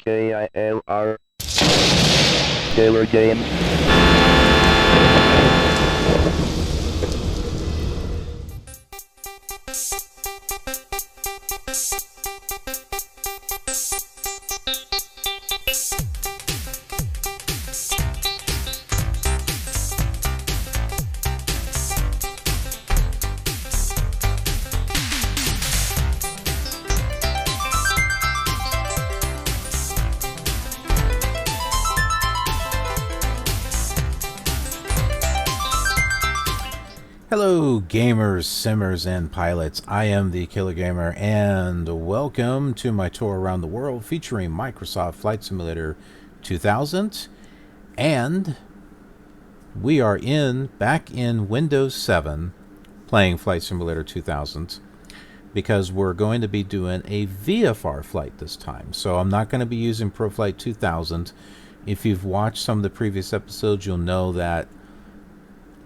KILR Killer Game. Hello gamers, simmers, and pilots. I am the Killer Gamer, and welcome to my tour around the world featuring Microsoft Flight Simulator 2000. And we are back in Windows 7 playing Flight Simulator 2000 because we're going to be doing a VFR flight this time. So I'm not going to be using ProFlight 2000. If you've watched some of the previous episodes, you'll know that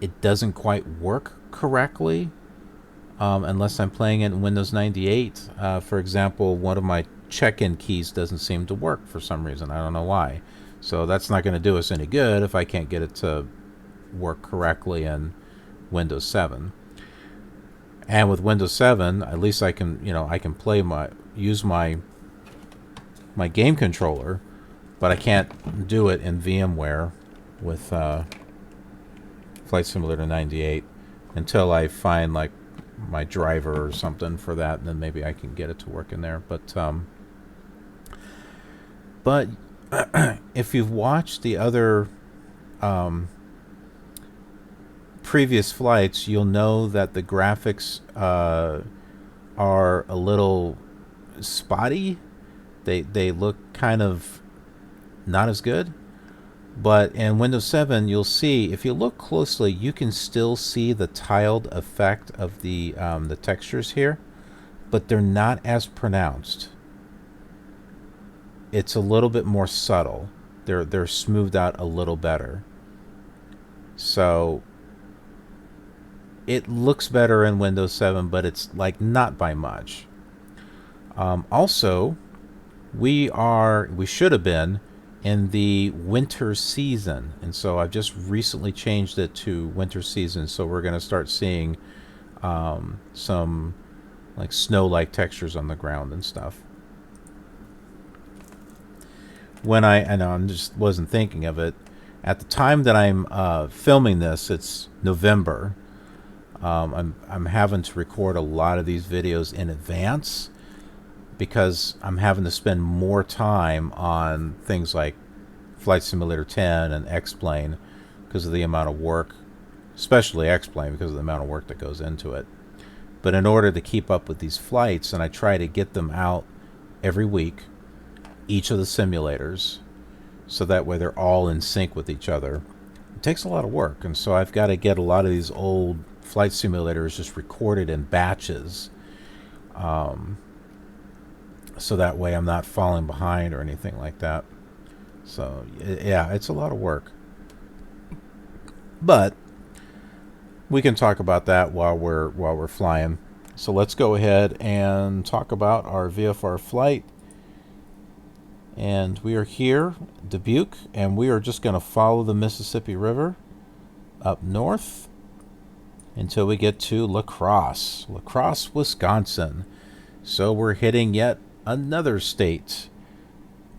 it doesn't quite work correctly unless I'm playing it in Windows 98. For example, one of my check-in keys doesn't seem to work for some reason. I don't know why. So that's not going to do us any good if I can't get it to work correctly in Windows 7. And with Windows 7, at least I can, I can use my game controller, but I can't do it in VMware with Flight Simulator 98 until I find like my driver or something for that, and then maybe I can get it to work in there. But if you've watched the other previous flights, you'll know that the graphics are a little spotty. They look kind of not as good. But in Windows 7, you'll see, if you look closely, you can still see the tiled effect of the textures here, but they're not as pronounced. It's a little bit more subtle. They're smoothed out a little better. So it looks better in Windows 7, but it's like not by much. Also, we should have been in the winter season, and so I've just recently changed it to winter season, so we're going to start seeing some like snow-like textures on the ground and stuff. I know I just wasn't thinking of it at the time that I'm filming this. It's November. I'm having to record a lot of these videos in advance because I'm having to spend more time on things like Flight Simulator 10 and X-Plane because of the amount of work, especially X-Plane because of the amount of work that goes into it. But in order to keep up with these flights, and I try to get them out every week, each of the simulators, so that way they're all in sync with each other, it takes a lot of work. And so I've got to get a lot of these old flight simulators just recorded in batches, so that way I'm not falling behind or anything like that. So yeah, it's a lot of work, but we can talk about that while we're flying. So let's go ahead and talk about our VFR flight. And we are here, Dubuque, and we are just going to follow the Mississippi River up north until we get to Crosse, Wisconsin. So we're hitting yet another state,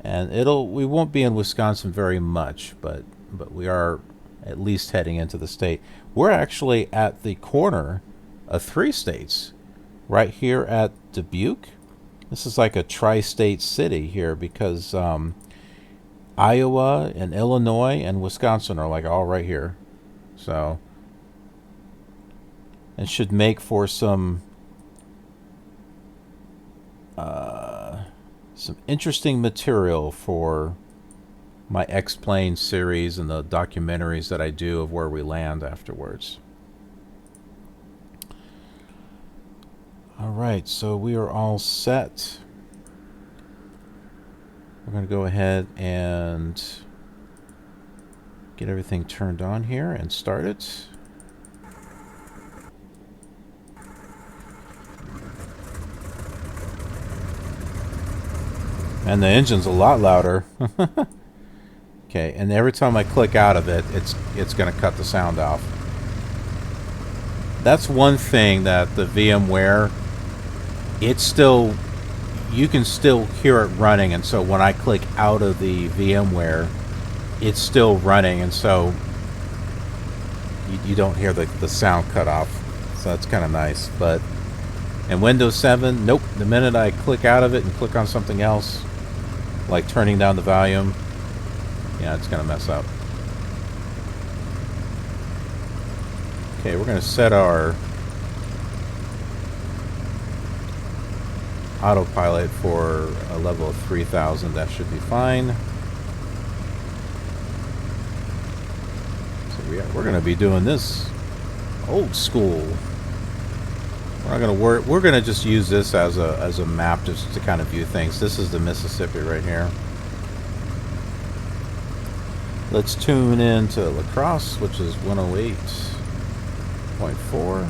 and we won't be in Wisconsin very much, but we are at least heading into the state. We're actually at the corner of 3 states right here at Dubuque. This is like a tri-state city here because Iowa and Illinois and Wisconsin are like all right here, so it should make for some interesting material for my X-Plane series and the documentaries that I do of where we land afterwards. Alright, so we are all set. We're going to go ahead and get everything turned on here and start it. And the engine's a lot louder. Okay, and every time I click out of it, it's going to cut the sound off. That's one thing that the VMware, it's still, you can still hear it running, and so when I click out of the VMware, it's still running, and so you don't hear the sound cut off. So that's kind of nice. But in Windows 7, nope, the minute I click out of it and click on something else, like turning down the volume, yeah, it's going to mess up. Okay, we're going to set our autopilot for a level of 3000. That should be fine. So we're going to be doing this old school. We're not going to work. We're going to just use this as a map just to kind of view things. This is the Mississippi right here. Let's tune in to La Crosse, which is 108.4.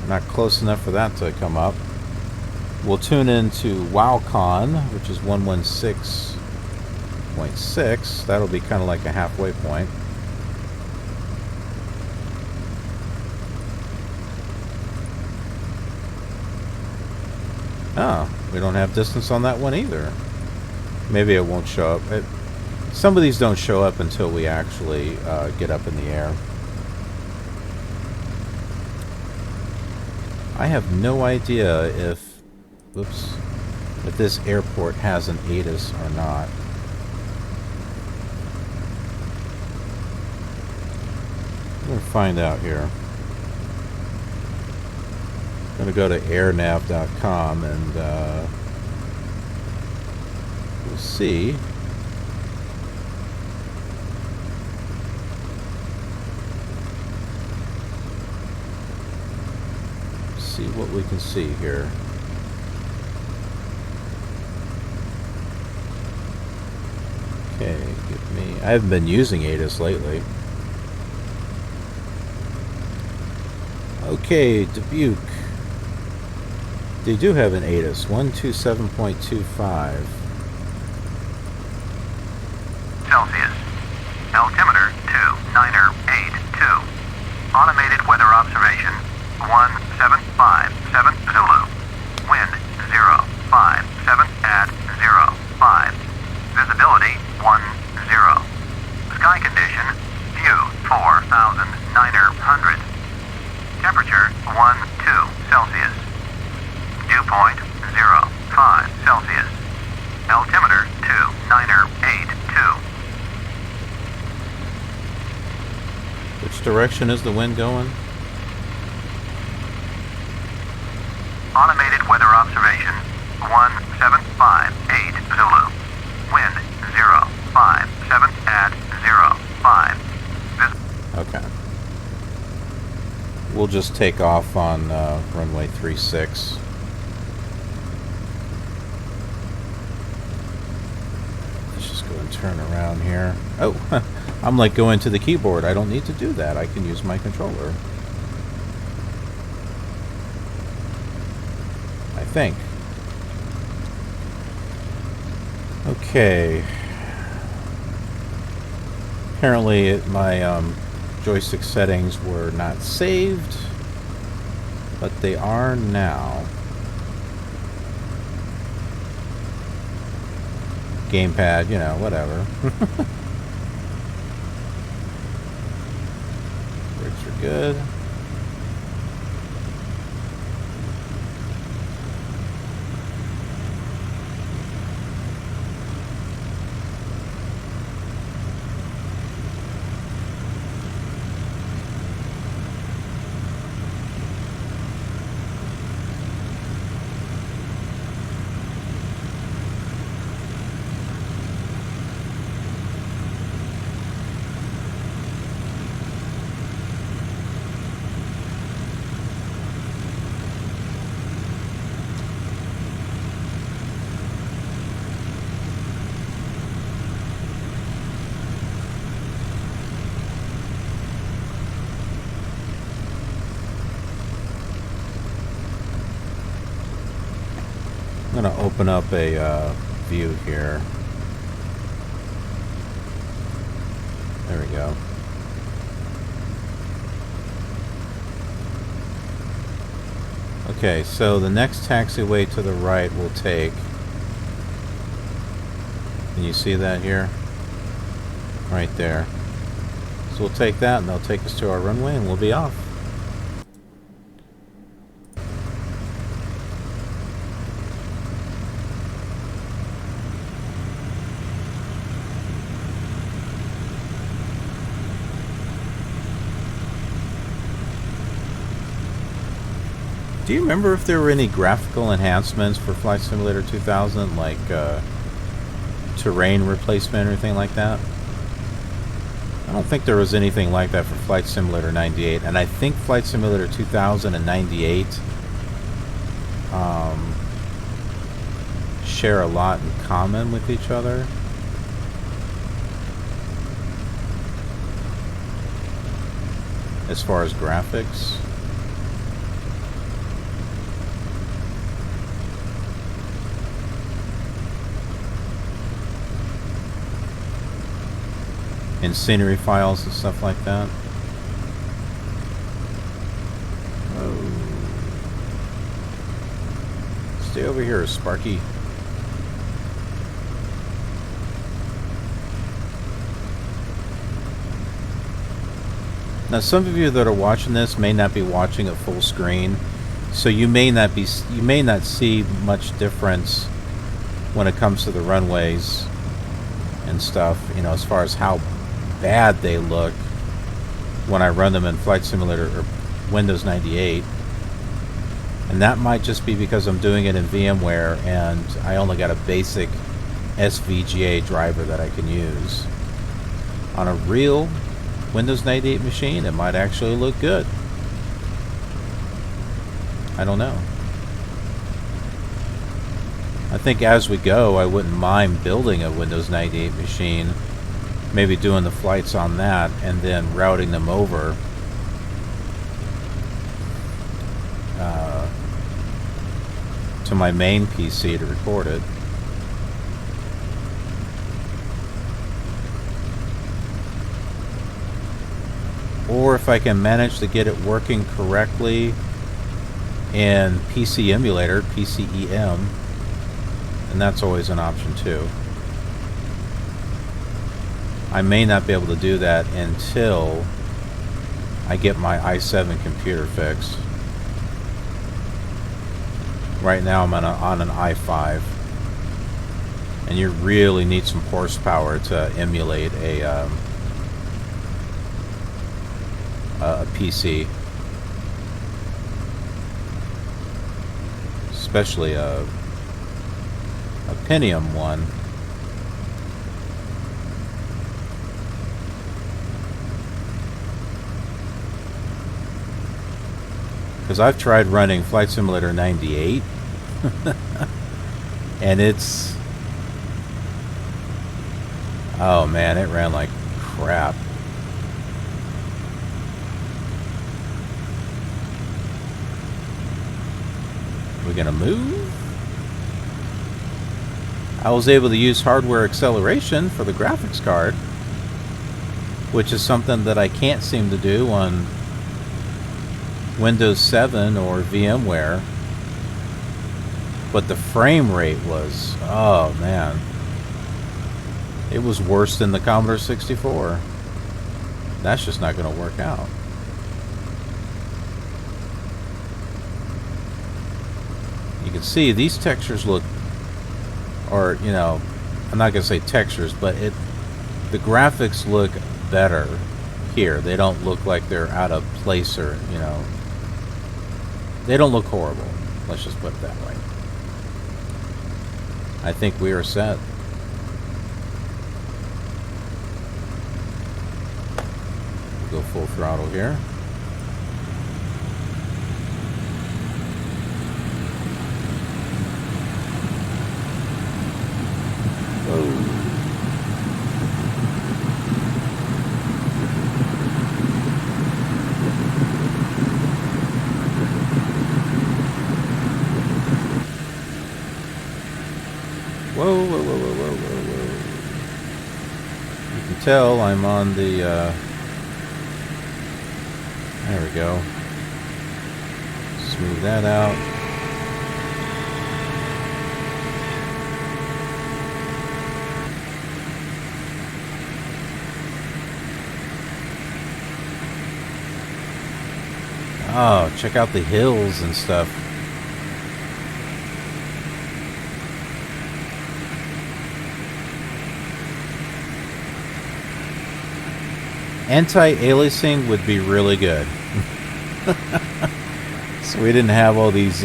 Not close enough for that to come up. We'll tune into Wowcon, which is 116.6. That'll be kind of like a halfway point. Oh, we don't have distance on that one either. Maybe it won't show up. Some of these don't show up until we actually get up in the air. I have no idea if this airport has an ATIS or not. I'm going to find out here. I'm going to go to airnav.com and we'll see. See what we can see here. Okay, give me. I haven't been using ATIS lately. Okay, Dubuque. They do have an ATIS, 127.25. Celsius. Altimeter 2982. Automated weather observation 1757 Zulu. Wind 057 at 05. Visibility 10. Sky condition view 4,900. Temperature 12 Celsius. Dew point 05 Celsius. Altimeter 2982. Which direction is the wind going? Automated weather observation 1758 Zulu. Wind 057 at 05. Okay. We'll just take off on runway 36. Let's just go and turn around here. Oh, I'm like going to the keyboard. I don't need to do that. I can use my controller. I think. Okay. Apparently my joystick settings were not saved, but they are now. Gamepad, you know, whatever. Brakes are good. I'm going to open up a view here. There we go. Okay, so the next taxiway to the right will take... Can you see that here? Right there. So we'll take that and they'll take us to our runway and we'll be off. Do you remember if there were any graphical enhancements for Flight Simulator 2000, like terrain replacement or anything like that? I don't think there was anything like that for Flight Simulator 98, and I think Flight Simulator 2000 and 98 share a lot in common with each other. As far as graphics. And scenery files and stuff like that. Oh. Stay over here, Sparky. Now, some of you that are watching this may not be watching at full screen, so you may not see much difference when it comes to the runways and stuff. You know, as far as how bad they look when I run them in Flight Simulator or Windows 98, and that might just be because I'm doing it in VMware and I only got a basic SVGA driver that I can use. On a real Windows 98 machine, it might actually look good. I don't know. I think as we go, I wouldn't mind building a Windows 98 machine, maybe doing the flights on that and then routing them over to my main PC to record it. Or if I can manage to get it working correctly in PC emulator, PCEM, and that's always an option too. I may not be able to do that until I get my i7 computer fixed. Right now I'm on an i5, and you really need some horsepower to emulate a PC, especially a Pentium one. Because I've tried running Flight Simulator 98 and it's, oh man, it ran like crap. We're gonna move. I was able to use hardware acceleration for the graphics card, which is something that I can't seem to do on Windows 7 or VMware. But the frame rate was, oh man, it was worse than the Commodore 64. That's just not going to work out. You can see these textures look, or you know, I'm not going to say textures, but the graphics look better here. They don't look like they're out of place, or you know, they don't look horrible. Let's just put it that way. I think we are set. We'll go full throttle here. Whoa. Whoa, whoa, whoa, whoa, whoa, whoa, whoa. You can tell I'm on the, there we go. Smooth that out. Oh, check out the hills and stuff. Anti-aliasing would be really good. So we didn't have all these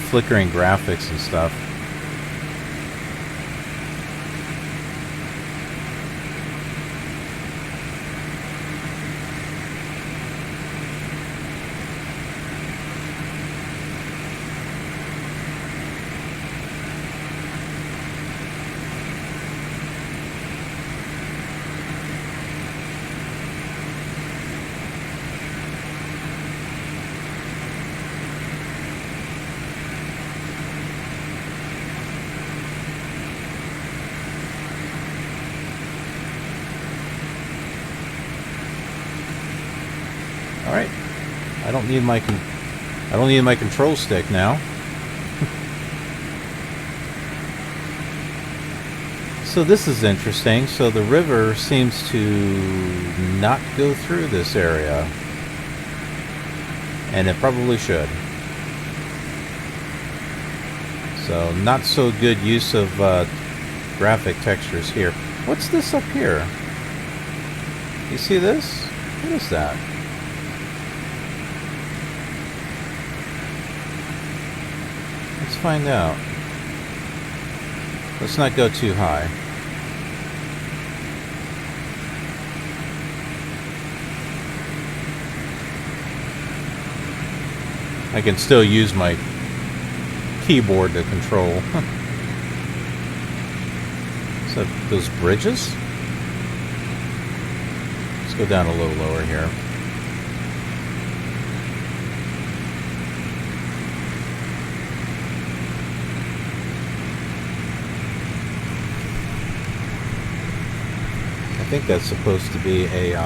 flickering graphics and stuff. Alright, I don't need my control stick now. So this is interesting. So the river seems to not go through this area, and it probably should. So not so good use of graphic textures here. What's this up here? You see this? What is that? Let's find out. Let's not go too high. I can still use my keyboard to control. Is that those bridges? Let's go down a little lower here. I think that's supposed to be a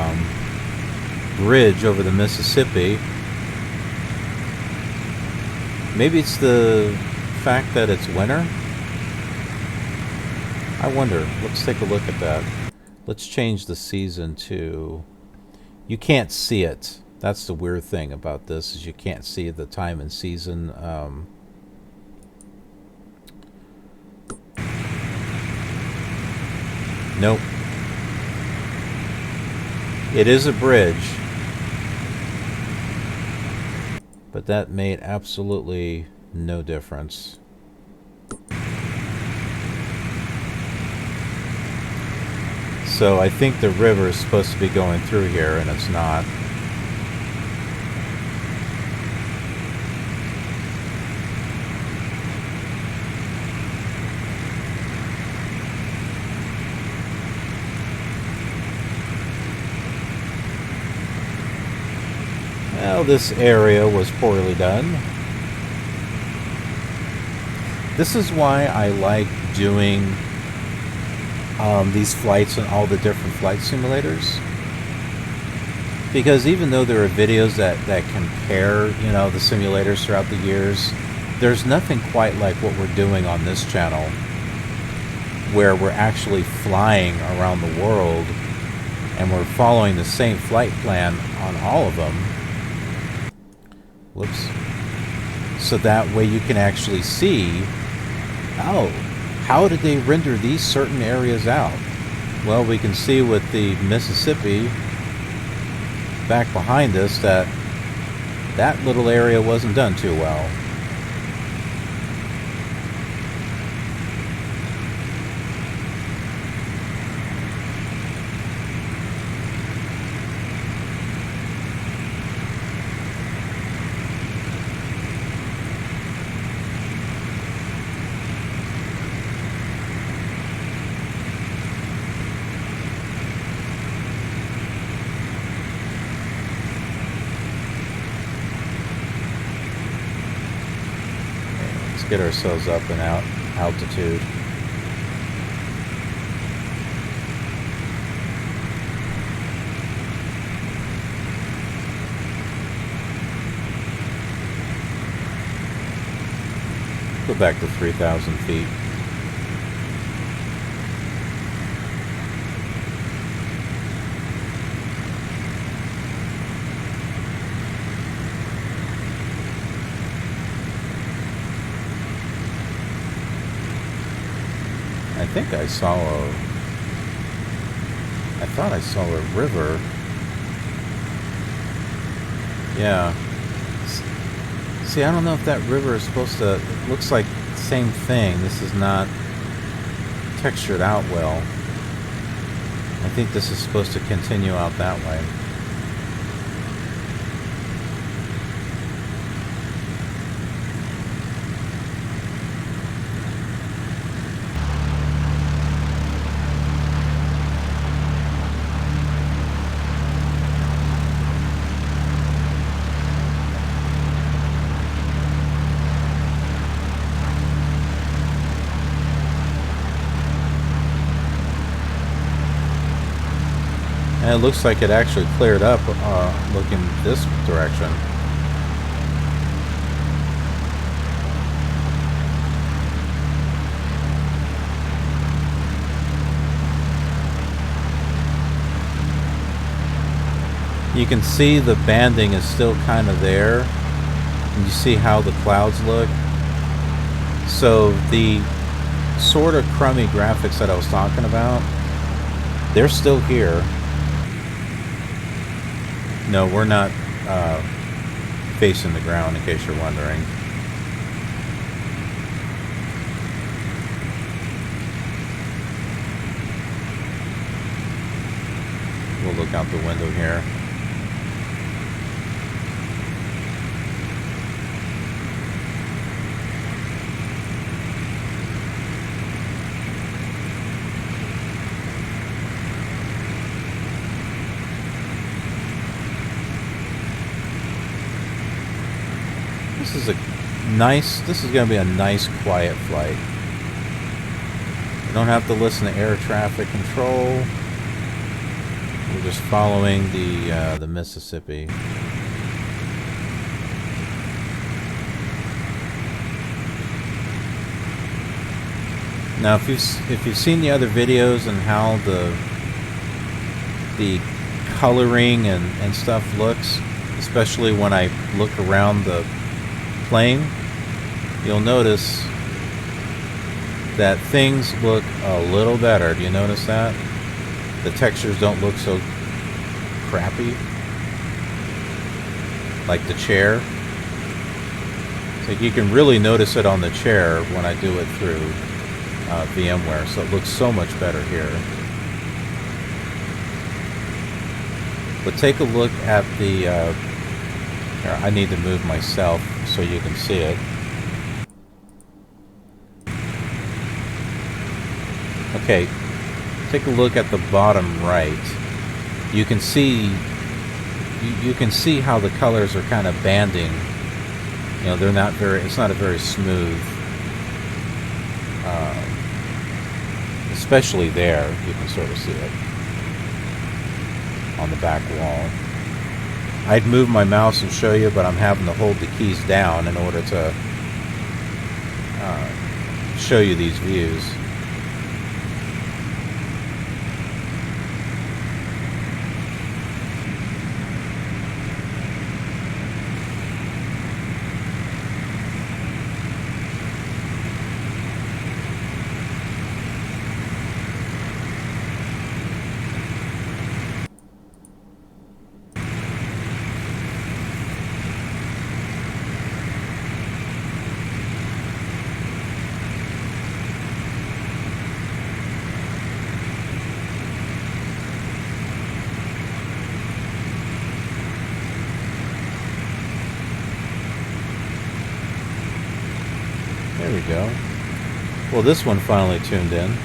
bridge over the Mississippi. Maybe it's the fact that it's winter? I wonder. Let's take a look at that. Let's change the season to... You can't see it. That's the weird thing about this, is you can't see the time and season. Nope. It is a bridge. But that made absolutely no difference. So I think the river is supposed to be going through here, and it's not. Well, this area was poorly done. This is why I like doing these flights on all the different flight simulators. Because even though there are videos that compare, you know, the simulators throughout the years, there's nothing quite like what we're doing on this channel, where we're actually flying around the world and we're following the same flight plan on all of them. Whoops. So that way you can actually see, oh, how did they render these certain areas out? Well, we can see with the Mississippi back behind us that that little area wasn't done too well. Get ourselves up and out. altitude. Go back to 3,000 feet. I think I saw I thought I saw a river. Yeah. See, I don't know if that river is supposed to... It looks like the same thing. This is not textured out well. I think this is supposed to continue out that way. And it looks like it actually cleared up looking this direction. You can see the banding is still kind of there. And you see how the clouds look. So the sort of crummy graphics that I was talking about, they're still here. No, we're not facing the ground, in case you're wondering. We'll look out the window here. This is going to be a nice quiet flight. You don't have to listen to air traffic control. We're just following the Mississippi. Now, if you've seen the other videos and how the coloring and stuff looks, especially when I look around the plane, you'll notice that things look a little better. Do you notice that? The textures don't look so crappy. Like the chair. So you can really notice it on the chair when I do it through VMware. So it looks so much better here. But take a look at the... here, I need to move myself so you can see it. Okay, take a look at the bottom right. You can see you can see how the colors are kind of banding. You know, they're not very. It's not a very smooth. Especially there, you can sort of see it on the back wall. I'd move my mouse and show you, but I'm having to hold the keys down in order to show you these views. There we go. Well, this one finally tuned in.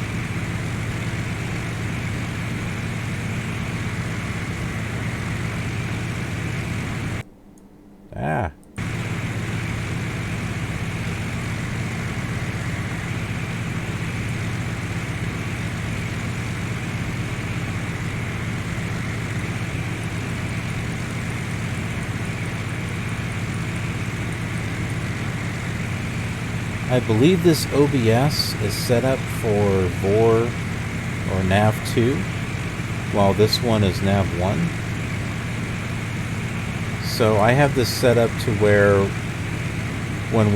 Ah. I believe this OBS is set up for VOR or nav2, while this one is nav1. So I have this set up to where when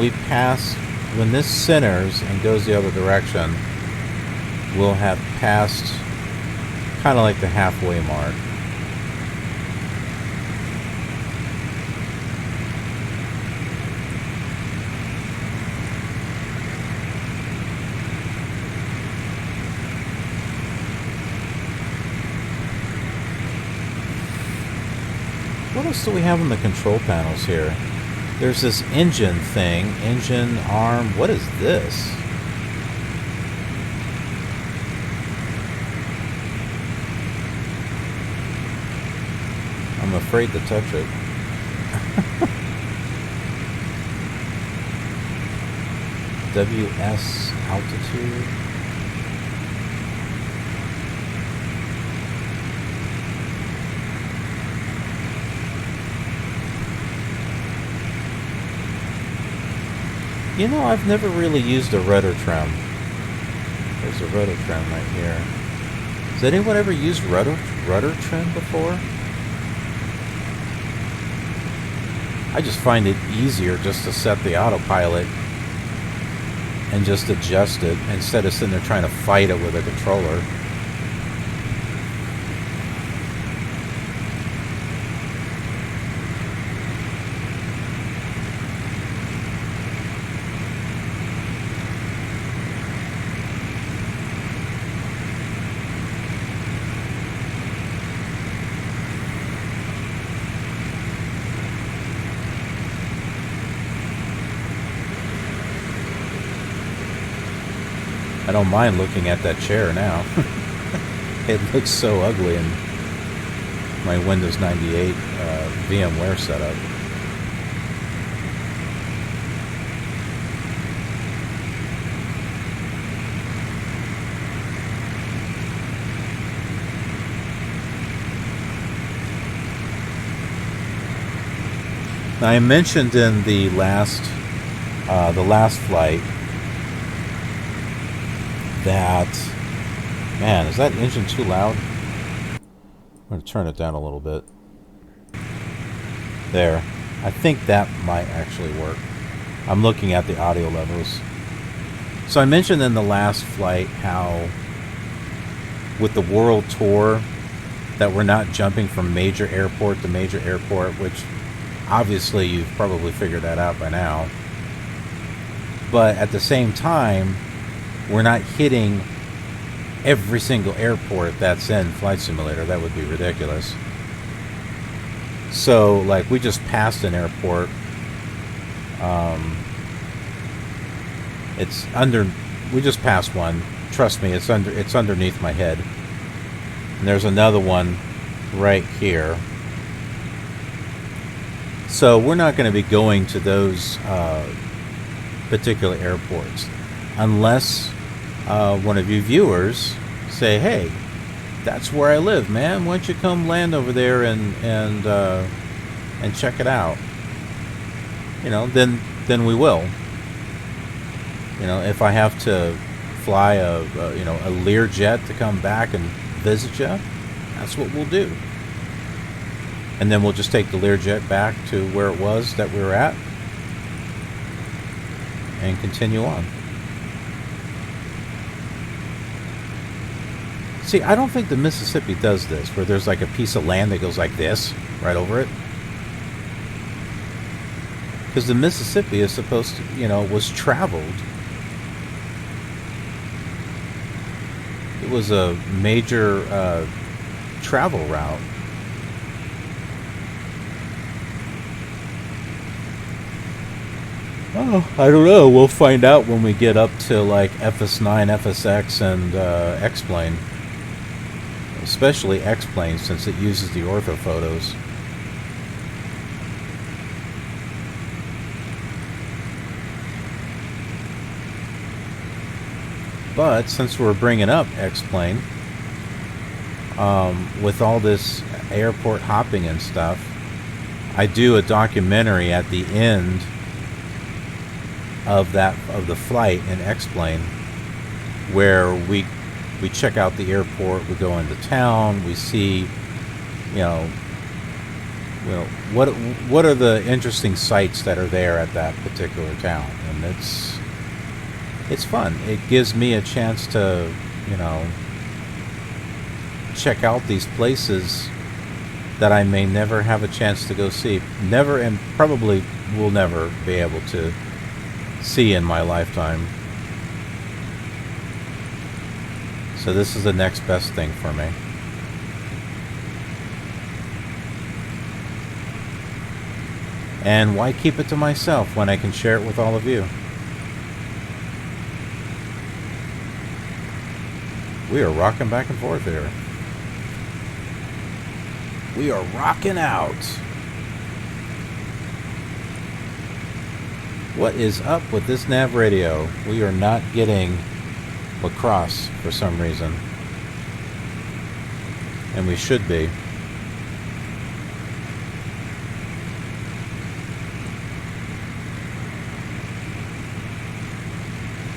this centers and goes the other direction, we'll have passed kind of like the halfway mark. What else do we have on the control panels here? There's this engine thing, engine arm. What is this? I'm afraid to touch it. WS altitude. You know, I've never really used a rudder trim. There's a rudder trim right here. Has anyone ever used rudder trim before? I just find it easier just to set the autopilot and just adjust it instead of sitting there trying to fight it with a controller. I don't mind looking at that chair now. It looks so ugly in my Windows 98 VMware setup. Now, I mentioned in the last flight that, man, is that engine too loud? I'm going to turn it down a little bit. There. I think that might actually work. I'm looking at the audio levels. So I mentioned in the last flight how with the world tour that we're not jumping from major airport to major airport, which obviously you've probably figured that out by now. But at the same time, we're not hitting every single airport that's in Flight Simulator. That would be ridiculous. So, like, we just passed an airport. We just passed one. Trust me, it's underneath my head. And there's another one right here. So we're not going to be going to those particular airports unless one of you viewers say, "Hey, that's where I live, man. Why don't you come land over there and check it out?" You know, then we will. You know, if I have to fly a Learjet to come back and visit you, that's what we'll do. And then we'll just take the Learjet back to where it was that we were at and continue on. See, I don't think the Mississippi does this, where there's like a piece of land that goes like this, right over it. Because the Mississippi is supposed to, was traveled. It was a major travel route. Oh, I don't know. We'll find out when we get up to like FS9, FSX, and X-Plane. Especially X-Plane, since it uses the ortho photos. But since we're bringing up X-Plane, with all this airport hopping and stuff, I do a documentary at the end of the flight in X-Plane, where we check out the airport, we go into town, we see, you know, what are the interesting sights that are there at that particular town, and it's fun. It gives me a chance to, you know, check out these places that I may never have a chance to go see, never, and probably will never be able to see in my lifetime. So this is the next best thing for me. And why keep it to myself when I can share it with all of you? We are rocking back and forth here. We are rocking out. What is up with this nav radio? We are not getting Crosse for some reason. And we should be.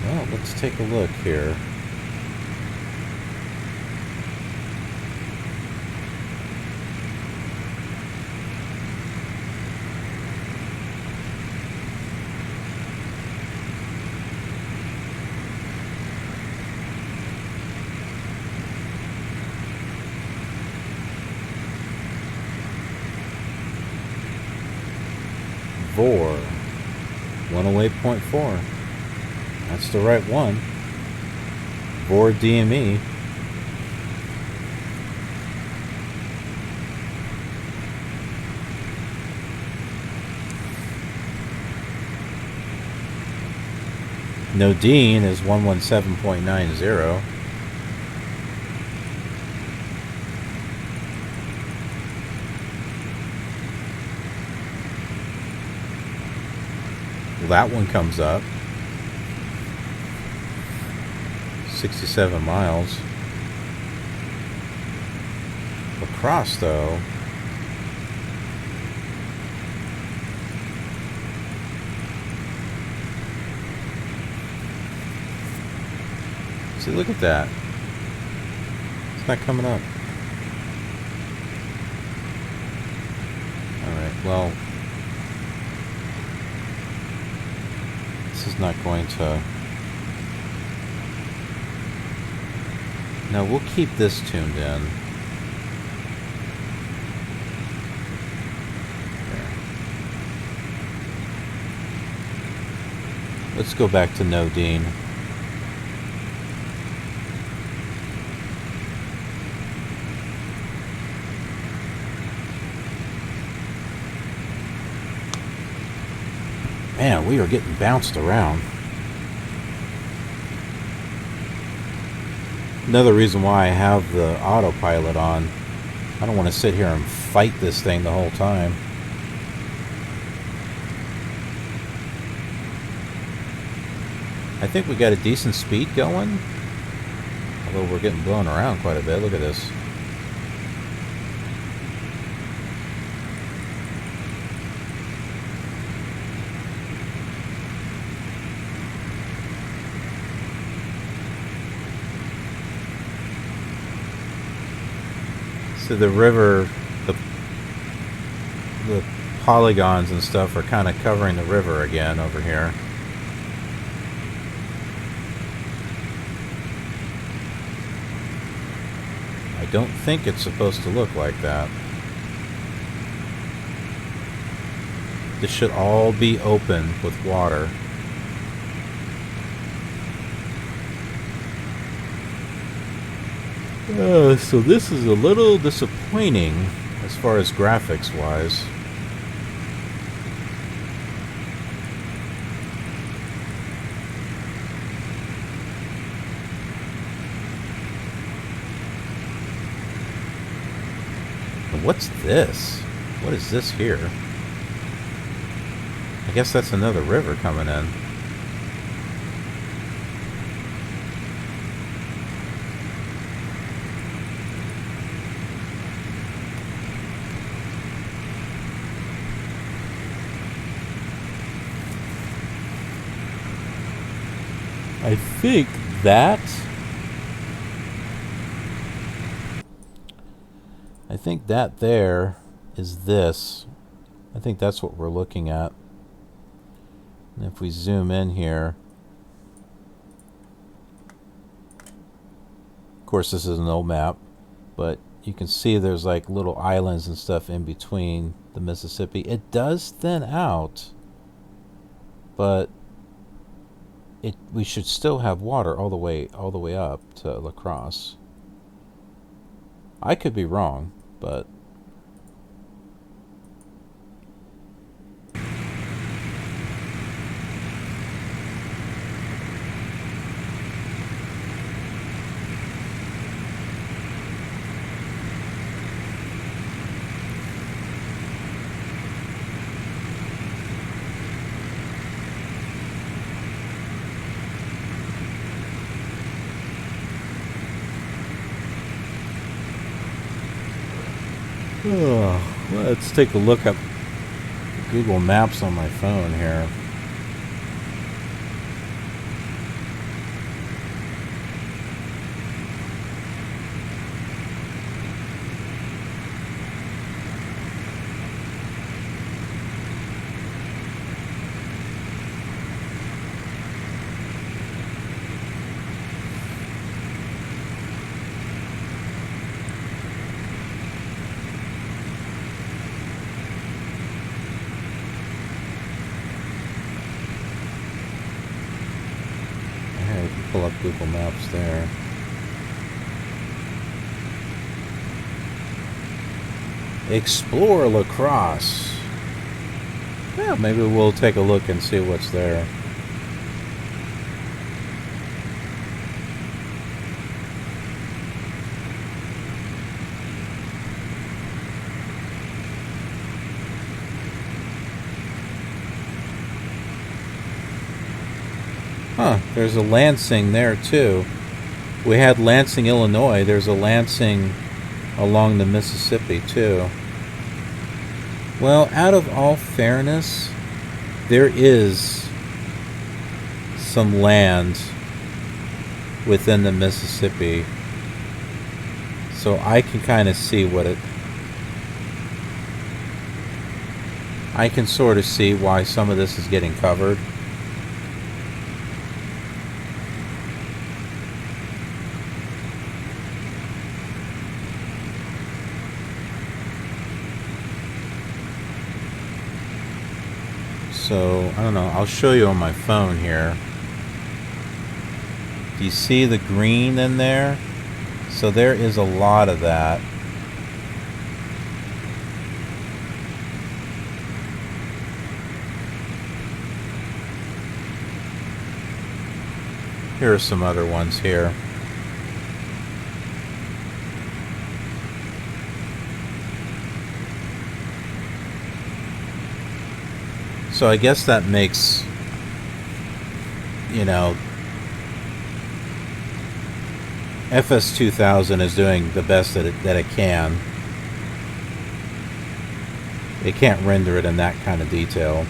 Well, let's take a look here. VFR 108.4. That's the right one. VFR DME. Nodine is 117.90. That one comes up. 67 miles. Crosse, though. See, look at that. It's not coming up. Alright, well, this is not going to... No, we'll keep this tuned in. There. Let's go back to Nodine. Man, we are getting bounced around. Another reason why I have the autopilot on. I don't want to sit here and fight this thing the whole time. I think we got a decent speed going. Although we're getting blown around quite a bit. Look at this. So the river, the polygons and stuff are kind of covering the river again over here. I don't think it's supposed to look like that. This should all be open with water. So this is a little disappointing as far as graphics wise. And what's this? What is this here? I guess that's another river coming in. I think that... I think that there is this. I think that's what we're looking at. And if we zoom in here... Of course, this is an old map, but you can see there's like little islands and stuff in between the Mississippi. It does thin out, but we should still have water all the way up to La Crosse. I could be wrong, but let's take a look at Google Maps on my phone here. Pull up Google Maps there. Explore La Crosse. Yeah, maybe we'll take a look and see what's there. Huh, there's a Lansing there too. We had Lansing, Illinois. There's a Lansing along the Mississippi too. Well, out of all fairness, there is some land within the Mississippi. So I can kind of see what it... I can sort of see why some of this is getting covered. So, I don't know, I'll show you on my phone here. Do you see the green in there? So there is a lot of that. Here are some other ones here. So I guess that makes, you know, FS2000 is doing the best that it can. It can't render it in that kind of detail.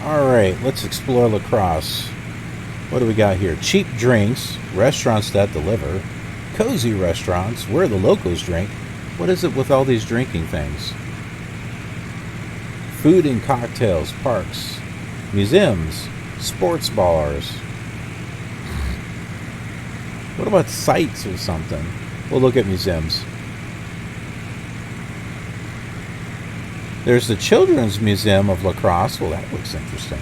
Alright, let's explore La Crosse. What do we got here? Cheap drinks, restaurants that deliver, cozy restaurants where the locals drink. What is it with all these drinking things? Food and cocktails, parks, museums, sports bars. What about sites or something? We'll look at museums. There's the Children's Museum of La Crosse. Well, that looks interesting.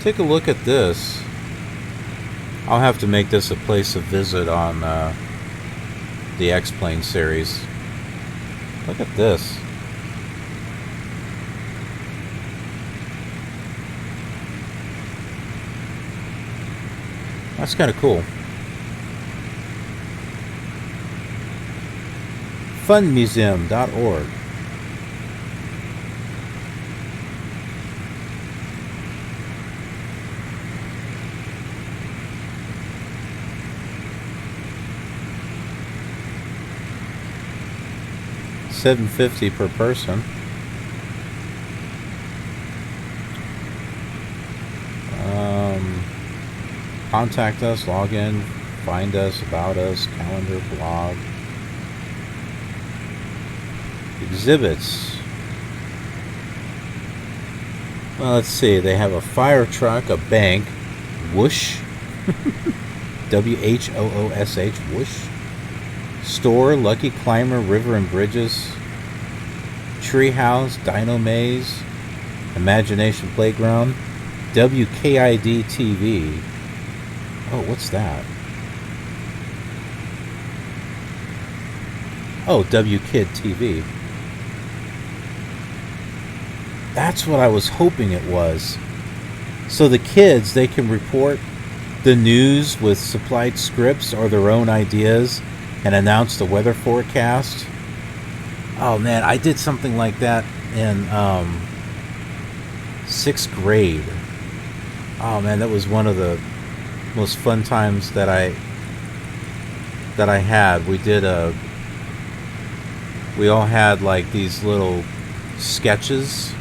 Take a look at this. I'll have to make this a place of visit on the X-Plane series. Look at this. That's kind of cool. Funmuseum.org. $7.50 per person. Contact us, log in, find us, about us, calendar, blog. Exhibits. Well, let's see. They have a fire truck, a bank, whoosh, WHOOSH, whoosh. Store, Lucky Climber, River and Bridges, Treehouse, Dino Maze, Imagination Playground, WKID TV. Oh, what's that? Oh, WKID TV. That's what I was hoping it was. So the kids, they can report the news with supplied scripts or their own ideas and announce the weather forecast. Oh man, I did something like that in 6th grade. Oh man, that was one of the most fun times that I had. We all had like these little sketches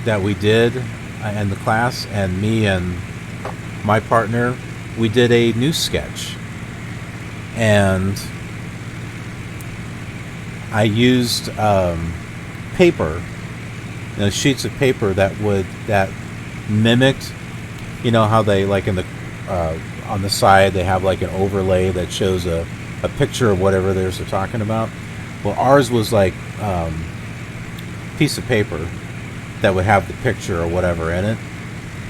that we did in the class, and me and my partner, we did a new sketch, and I used paper, sheets of paper that mimicked, how they, like in the on the side they have like an overlay that shows a picture of whatever they're talking about. Well, ours was like piece of paper that would have the picture or whatever in it,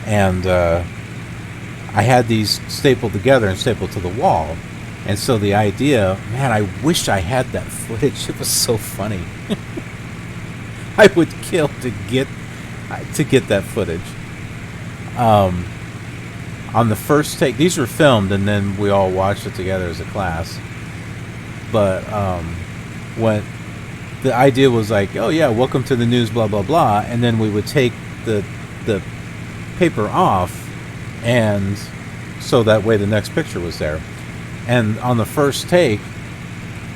and I had these stapled together and stapled to the wall. And so the idea, man, I wish I had that footage. It was so funny. I would kill to get that footage. On the first take, these were filmed and then we all watched it together as a class. But when the idea was like, oh yeah, welcome to the news, blah blah blah, and then we would take the paper off, and so that way the next picture was there. And on the first take,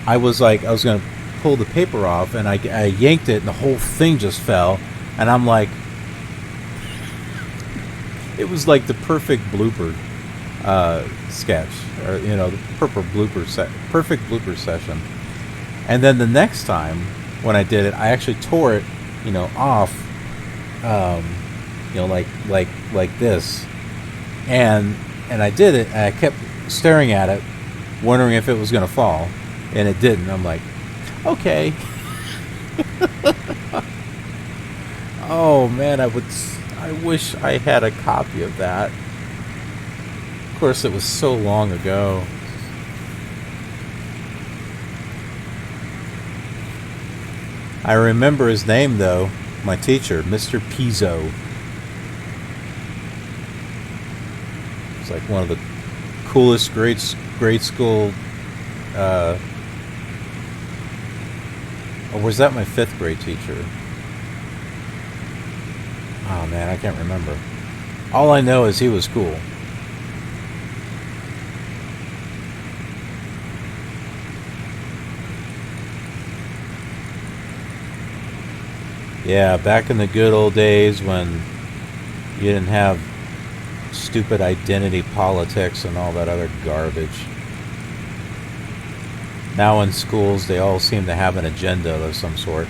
I was going to pull the paper off, and I yanked it, and the whole thing just fell. And I'm like, it was like the perfect blooper sketch, or the perfect blooper session. And then the next time when I did it, I actually tore it, off, like this, and I did it, and I kept staring at it, wondering if it was going to fall, and it didn't. I'm like, okay. Oh man, I wish I had a copy of that. Of course, it was so long ago. I remember his name though, my teacher, Mr. Pizzo. It's like one of the coolest grade school, or was that my 5th grade teacher? Oh man, I can't remember. All I know is he was cool. Yeah, back in the good old days when you didn't have stupid identity politics and all that other garbage. Now in schools, they all seem to have an agenda of some sort.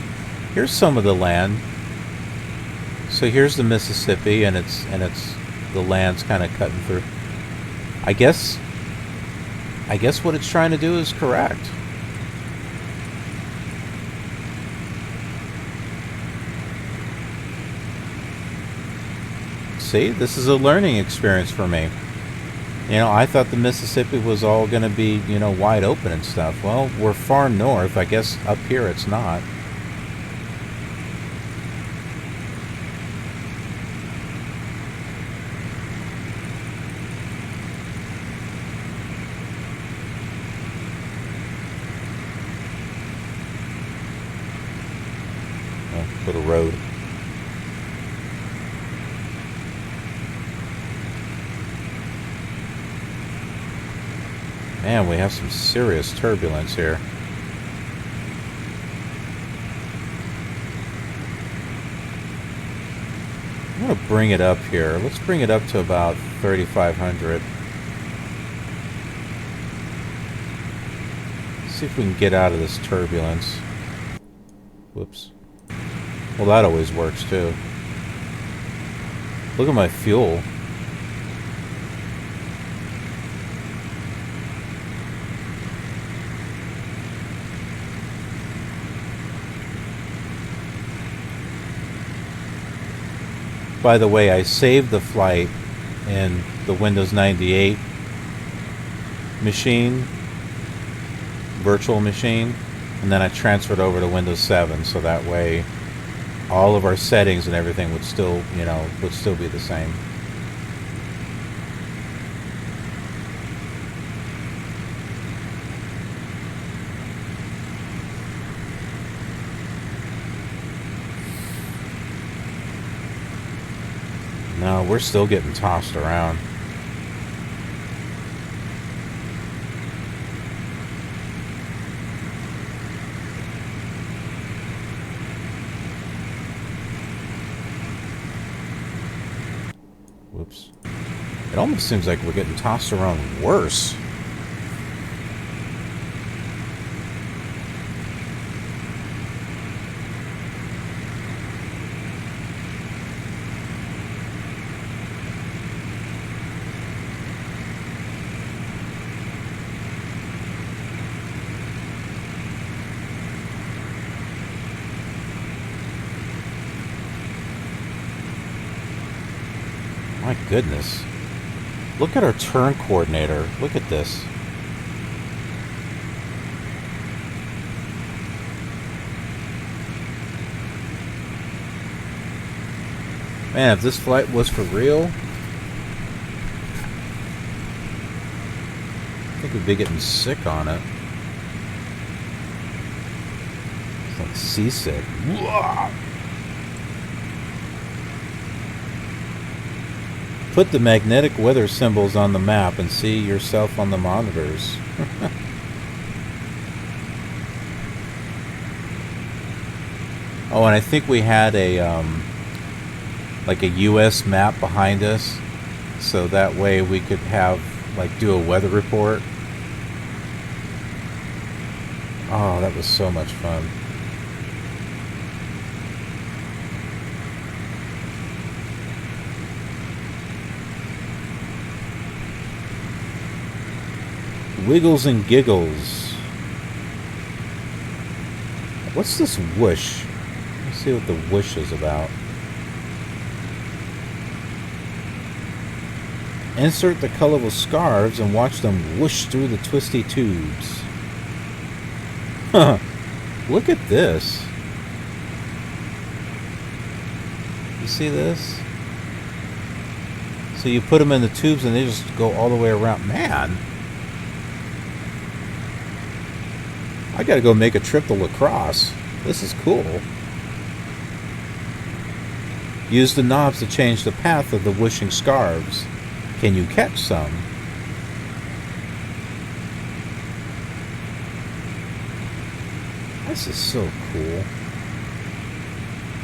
Here's some of the land. So here's the Mississippi, and it's the land's kind of cutting through. I guess what it's trying to do is correct. See, this is a learning experience for me. I thought the Mississippi was all going to be, wide open and stuff. Well, we're far north. I guess up here it's not. little road. Man, we have some serious turbulence here. I'm going to bring it up here. Let's bring it up to about 3,500. See if we can get out of this turbulence. Whoops. Well, that always works too. Look at my fuel. By the way, I saved the flight in the Windows 98 machine, virtual machine, and then I transferred over to Windows 7, so that way all of our settings and everything would still, you know, would still be the same. No, we're still getting tossed around. Whoops. It almost seems like we're getting tossed around worse. My goodness. Look at our turn coordinator. Look at this. Man, if this flight was for real, I think we'd be getting sick on it. It's like seasick. Put the magnetic weather symbols on the map and see yourself on the monitors. Oh, and I think we had a like a US map behind us, so that way we could have like do a weather report. Oh, that was so much fun. Wiggles and giggles. What's this whoosh? Let's see what the whoosh is about. Insert the colorful scarves and watch them whoosh through the twisty tubes. Huh. Look at this. You see this? So you put them in the tubes and they just go all the way around. Man! I gotta go make a trip to Crosse. This is cool. Use the knobs to change the path of the whooshing scarves. Can you catch some? This is so cool.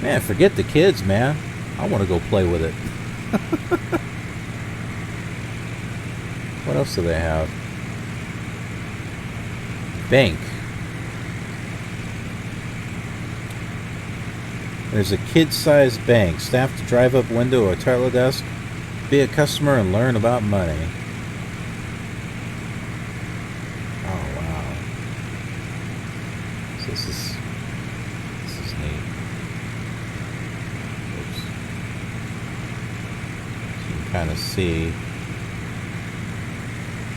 Man, forget the kids, man. I want to go play with it. What else do they have? Bank. There's a kid-sized bank. Staff to drive up window or teller desk, be a customer and learn about money. Oh wow! So this is neat. Oops. So you can kind of see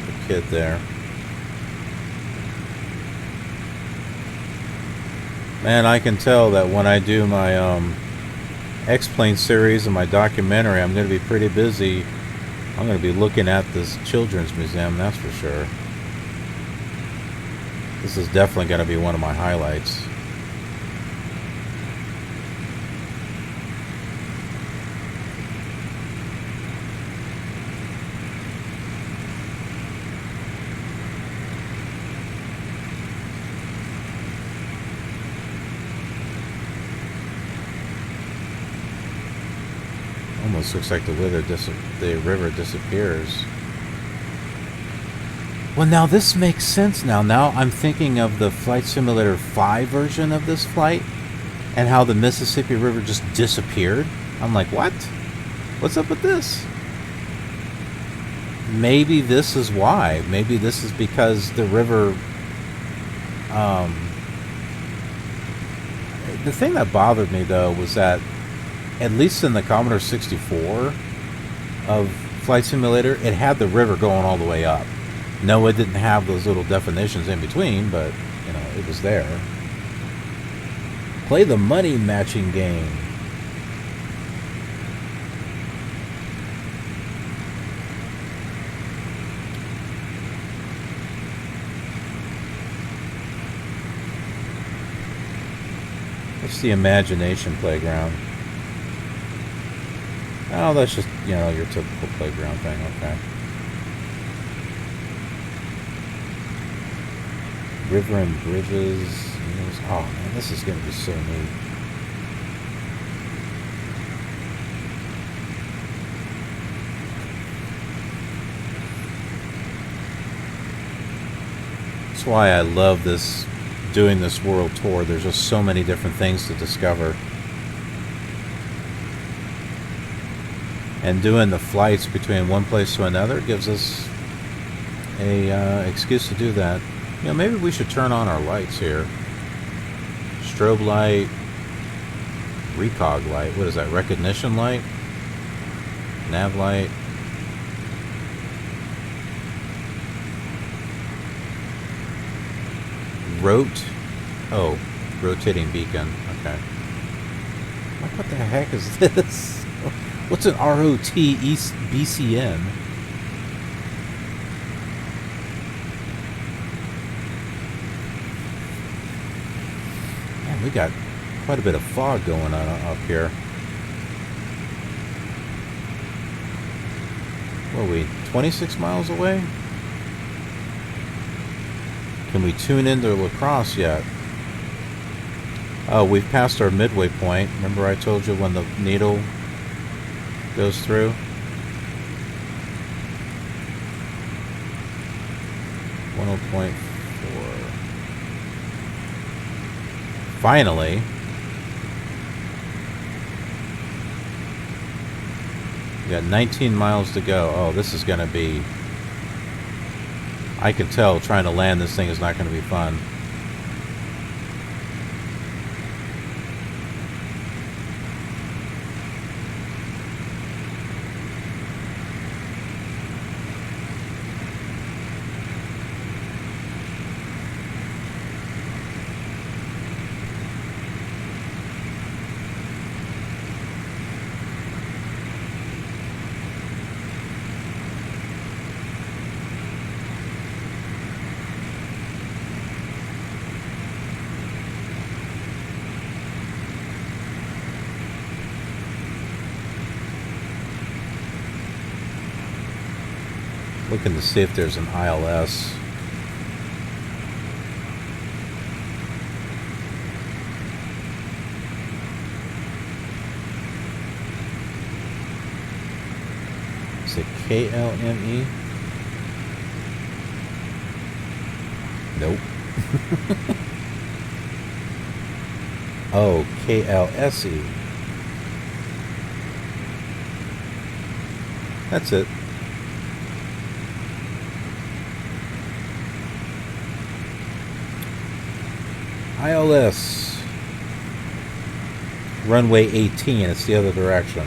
the kid there. Man, I can tell that when I do my X-Plane series and my documentary, I'm going to be pretty busy. I'm going to be looking at this children's museum, that's for sure. This is definitely going to be one of my highlights. Almost looks like the river disappears. Well, now this makes sense now. Now I'm thinking of the Flight Simulator 5 version of this flight and how the Mississippi River just disappeared. I'm like, what? What's up with this? Maybe this is why. Maybe this is because the river... the thing that bothered me, though, was that at least in the Commodore 64 of Flight Simulator, it had the river going all the way up. No, it didn't have those little definitions in between, but, you know, it was there. Play the money matching game. It's the imagination playground. Oh, that's just, you know, your typical playground thing, okay. River and bridges. Oh man, this is going to be so neat. That's why I love this, doing this world tour. There's just so many different things to discover. And doing the flights between one place to another gives us a excuse to do that. You know, maybe we should turn on our lights here. Strobe light, recog light. What is that? Recognition light? Nav light. Oh, rotating beacon. Okay. Like, what the heck is this? What's an ROT-BCN? Man, we got quite a bit of fog going on up here. What are we, 26 miles away? Can we tune into La Crosse yet? Oh, we've passed our midway point. Remember I told you when the needle goes through? .4. Finally. We got 19 miles to go. Oh, this is going to be... I can tell trying to land this thing is not going to be fun. Looking to see if there's an ILS. Is it KLME? Nope. Oh, KLSE. That's it. ILS. Runway 18, it's the other direction.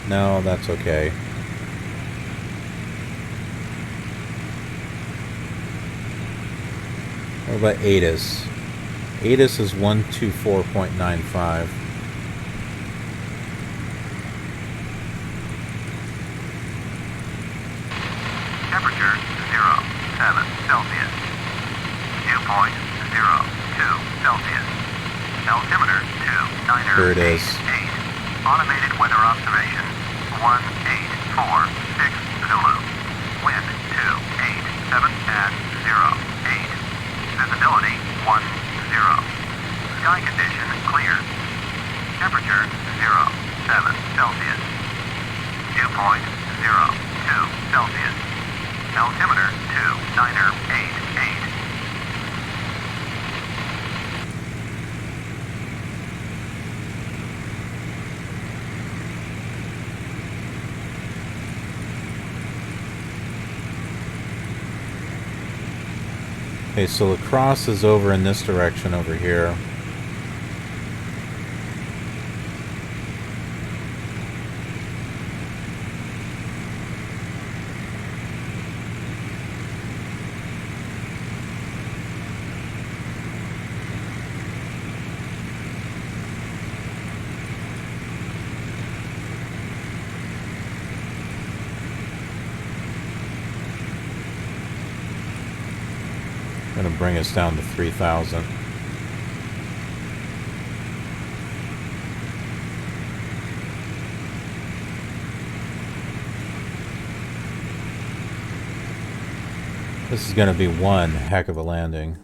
No, that's okay. What about ATIS? ATIS is 124.95. Temperature 0.7 Celsius. Dew point 0.2 Celsius. Altimeter 298. Here it is. Automated weather observation 1846 Zulu. Wind 287 at 08. Visibility 10. Sky condition clear. Temperature Temperature 0, 7 Celsius. Dew point 0, 2 Celsius. Altimeter 2, 9er, 8, 8. Okay, so the Crosse is over in this direction over here. Going to bring us down to 3,000. This is going to be one heck of a landing.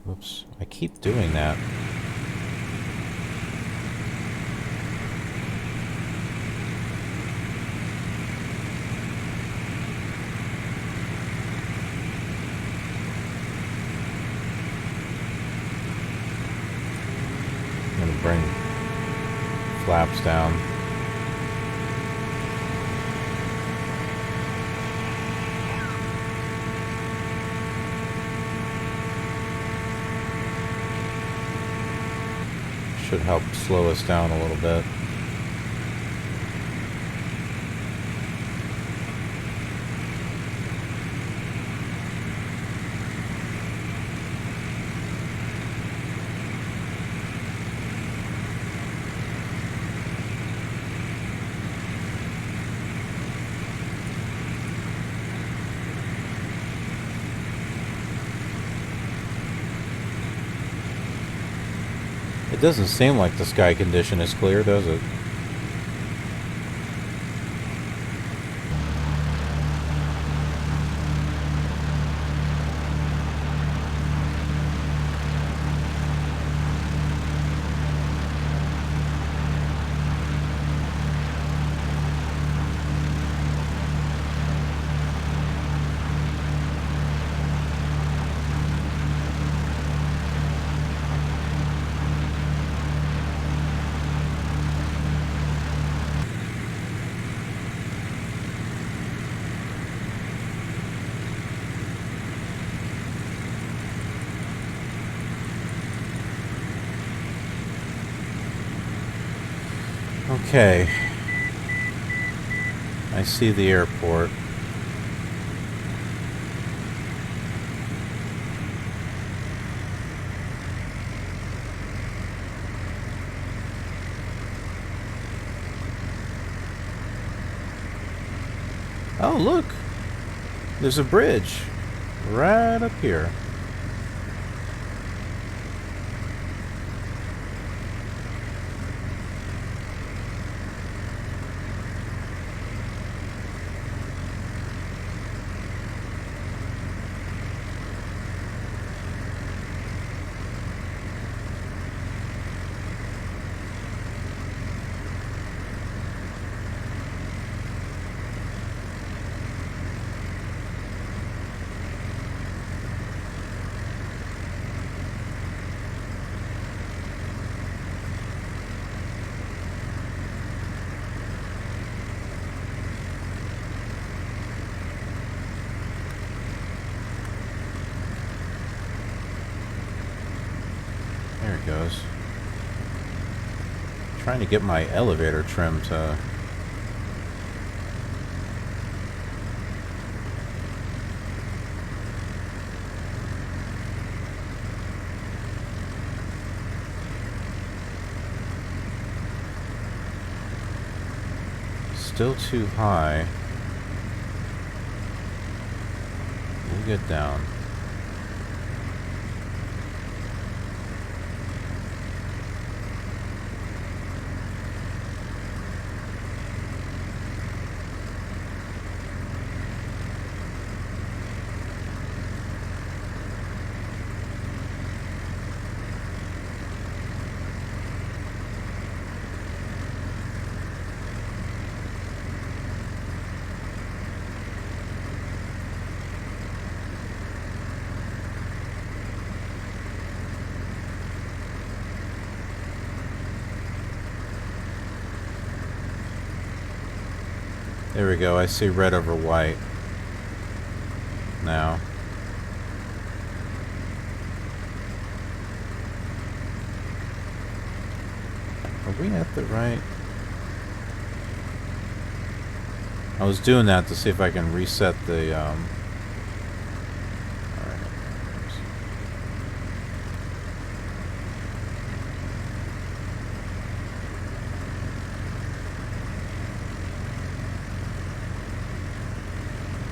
Oops, I keep doing that. I'm going to bring flaps down. Should help slow us down a little bit. It doesn't seem like the sky condition is clear, does it? Okay. I see the airport. Oh, look! There's a bridge right up here. There it goes. Trying to get my elevator trim to... Still too high. We'll get down. There we go. I see red over white now. Are we at the right? I was doing that to see if I can reset the alright.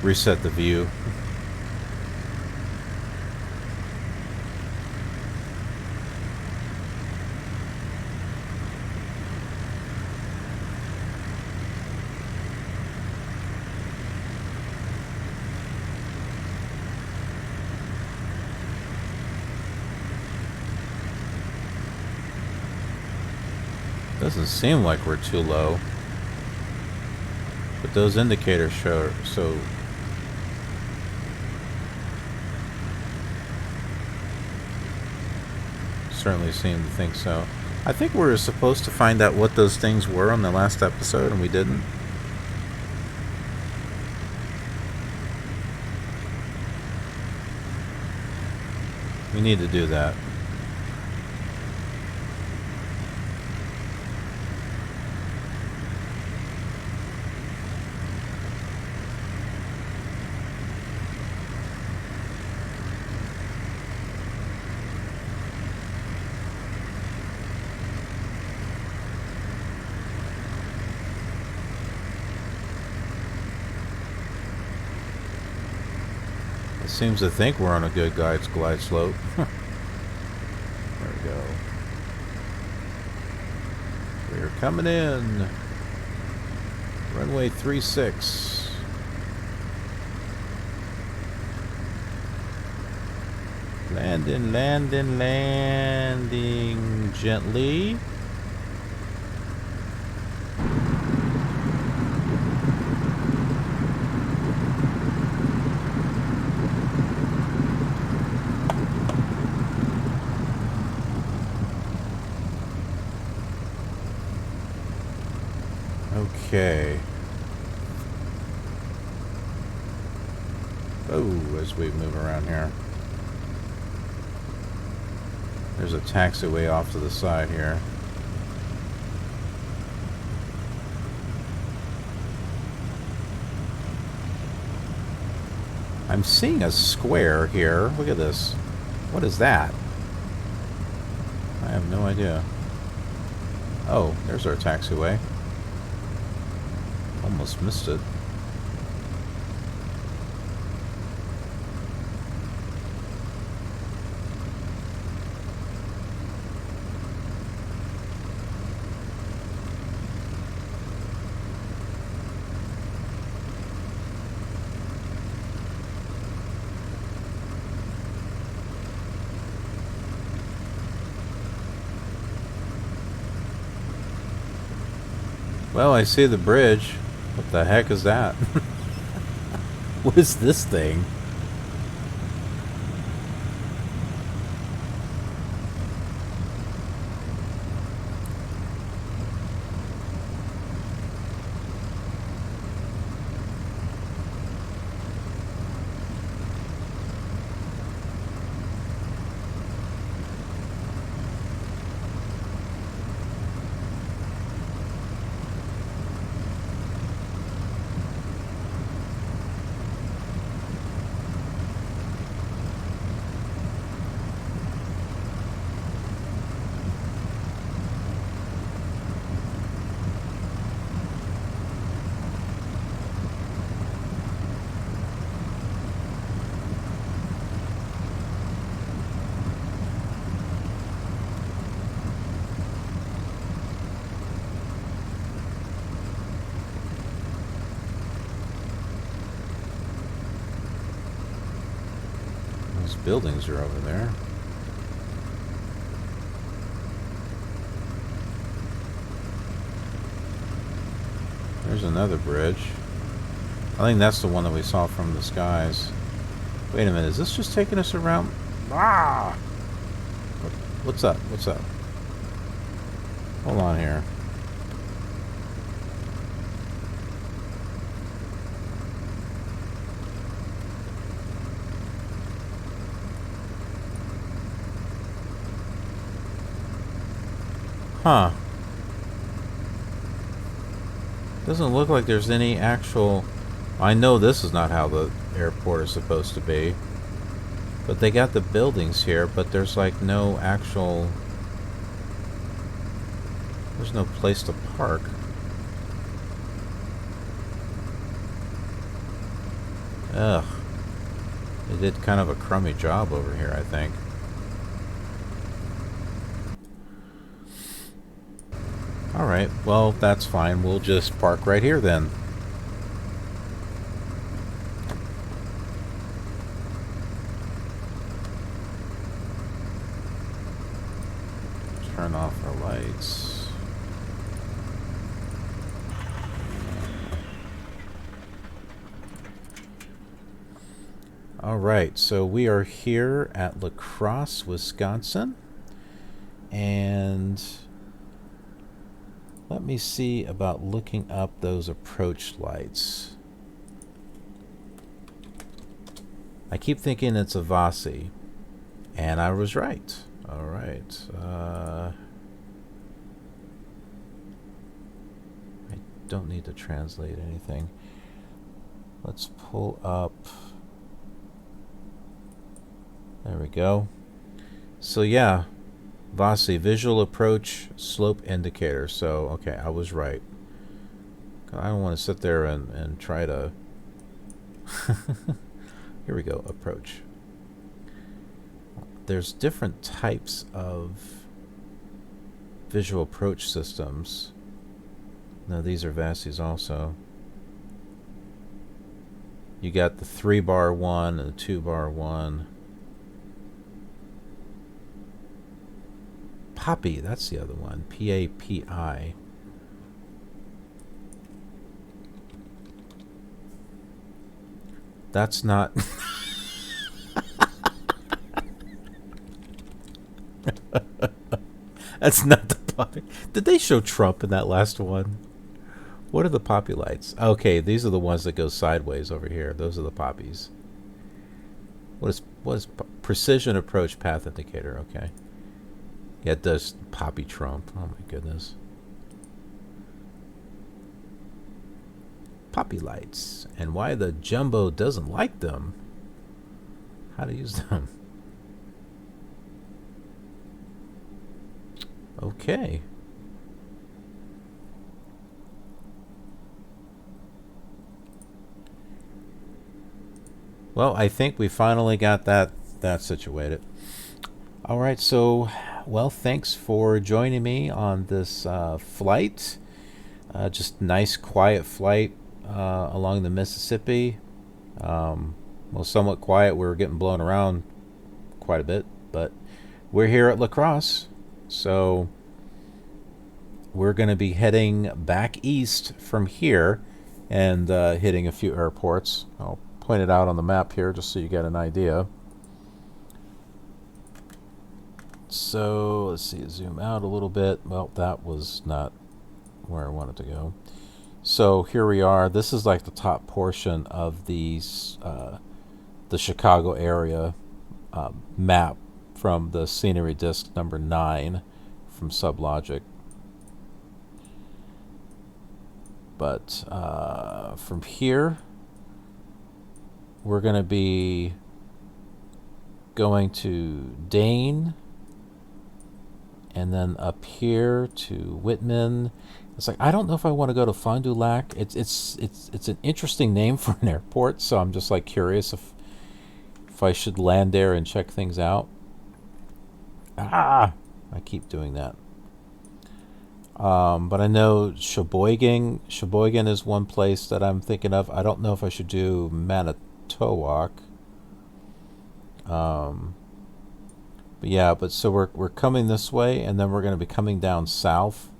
Reset the view. Doesn't seem like we're too low, but those indicators show so. Certainly seem to think so. I think we were supposed to find out what those things were on the last episode, and we didn't. We need to do that. Seems to think we're on a good glide slope. There we go. We're coming in. Runway 36. Landing, landing, landing gently. Okay. Oh, as we move around here. There's a taxiway off to the side here. I'm seeing a square here. Look at this. What is that? I have no idea. Oh, there's our taxiway. Almost missed it. Well, I see the bridge. What the heck is that? What is this thing? Buildings are over there. There's another bridge. I think that's the one that we saw from the skies. Wait a minute, is this just taking us around? Ah! What's up? What's up? Hold on here. Huh. Doesn't look like there's any actual... I know this is not how the airport is supposed to be. But they got the buildings here, but there's like no actual... There's no place to park. Ugh. They did kind of a crummy job over here, I think. Alright, well, that's fine. We'll just park right here then. Turn off our lights. Alright, so we are here at La Crosse, Wisconsin. And let me see about looking up those approach lights. I keep thinking it's a VASI, and I was right. Alright. I don't need to translate anything. Let's pull up... There we go. So yeah, VASI, Visual Approach Slope Indicator. So, okay, I was right. I don't want to sit there and try to... Here we go, approach. There's different types of visual approach systems. Now these are VASIs also. You got the 3-bar one and the 2-bar one. PAPI, that's the other one. P-A-P-I. That's not... That's not the PAPI. Did they show Trump in that last one? What are the PAPI lights? Okay, these are the ones that go sideways over here. Those are the PAPIs. What is Precision Approach Path Indicator? Okay. Yeah, it does PAPI Trump. Oh my goodness. PAPI lights. And why the Jumbo doesn't like them. How to use them. Okay. Well, I think we finally got that situated. All right, so, well, thanks for joining me on this flight. Just nice, quiet flight along the Mississippi. Well, somewhat quiet. We were getting blown around quite a bit, but we're here at La Crosse, so we're going to be heading back east from here and hitting a few airports. I'll point it out on the map here just so you get an idea. So let's see, zoom out a little bit. Well, that was not where I wanted to go. So here we are. This is like the top portion of these the Chicago area map from the scenery disc number 9 from SubLogic. But from here, we're going to be going to Dane, and then up here to Whitman. It's like, I don't know if I want to go to Fond du Lac. It's an interesting name for an airport, so I'm just like curious if I should land there and check things out. I keep doing that. But I know Sheboygan is one place that I'm thinking of. I don't know if I should do Manitowoc. But yeah, so we're coming this way, and then we're going to be coming down south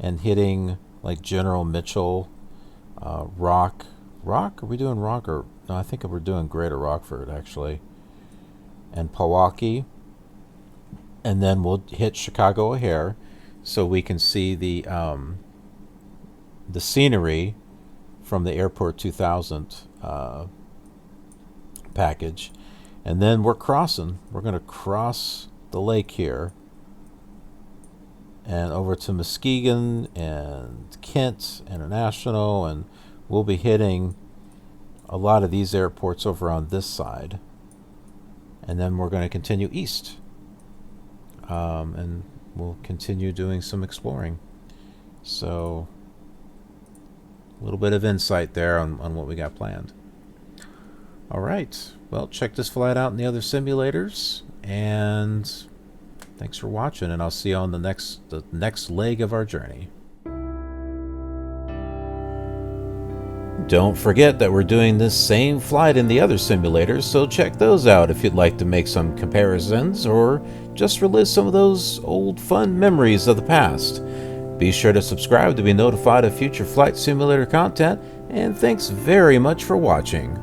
and hitting like General Mitchell, Rock. Are we doing Rock or no? I think we're doing Greater Rockford actually, and Pewaukee, and then we'll hit Chicago O'Hare, so we can see the scenery from the Airport 2000 package. And then we're crossing. We're going to cross the lake here. and over to Muskegon and Kent International, and we'll be hitting a lot of these airports over on this side. And then we're going to continue east. And we'll continue doing some exploring. So, a little bit of insight there on what we got planned. Alright, well, check this flight out in the other simulators, and thanks for watching, and I'll see you on the next leg of our journey. Don't forget that we're doing this same flight in the other simulators, so check those out if you'd like to make some comparisons or just relive some of those old fun memories of the past. Be sure to subscribe to be notified of future flight simulator content, and thanks very much for watching.